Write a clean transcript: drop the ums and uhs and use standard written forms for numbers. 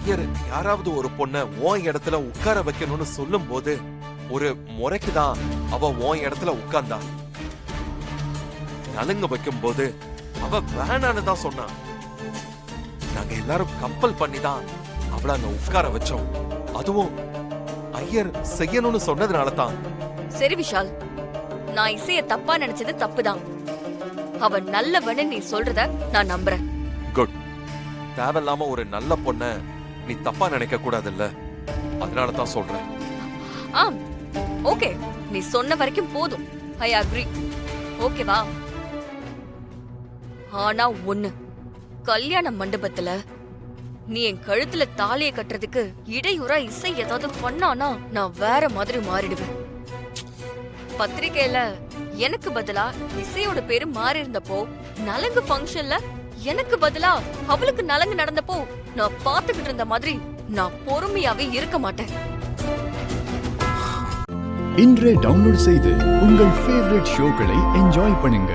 ஐயர் யாராவது ஒரு பொண்ண உன் இடத்துல உட்கார வைக்கணும்னு சொல்லும் போது ஒரு முறைக்குதான் அவ உன் இடத்துல உட்கார்ந்தா. நலுங்க வைக்கும் போது அவ வேணான்னு தான் சொன்னா. நாங்க எல்லாரும் கம்பல் பண்ணி தான் அவளை அங்க உட்கார வச்சோம். அதுவும் ஐயர் செய்யணும்னு சொன்னதுனால தான். சரி விஷால், நான் இசைய தப்பா நினைச்சது தப்புதான். அவ நல்லவன்னு நீ சொல்றத நான் நம்புறேன். குட். தேவையில்லாம ஒரு நல்ல பொண்ண நீ தப்பா நினைக்க கூடாதுல்ல, அதனால தான் சொல்றேன். ஆம், ஓகே, நீ சொன்ன வரைக்கும் போதும். I agree. ஓகேவா? ஆனா ஒண்ணு, கல்யாண மண்டபத்துல நீ என் கழுத்துல தாலியை கட்டுறதுக்கு இடையூறா இசை ஏதாவது பண்ணானா நான் வேற மாதிரி மாறிடுவேன். பத்திரிக்கையில எனக்கு பதிலா இசையோட பேரு மாறி இருந்தப்போ, நலங்கு ஃபங்க்ஷன்ல எனக்கு பதிலா அவளுக்கு நலங்கு நடந்தப்போ நான் பாத்துக்கிட்டு இருந்த மாதிரி நான் பொறுமையாவே இருக்க மாட்டேன். இன்றே டவுன்லோட் செய்து உங்கள் ஃபேவரட் ஷோக்களை என்ஜாய் பண்ணுங்க.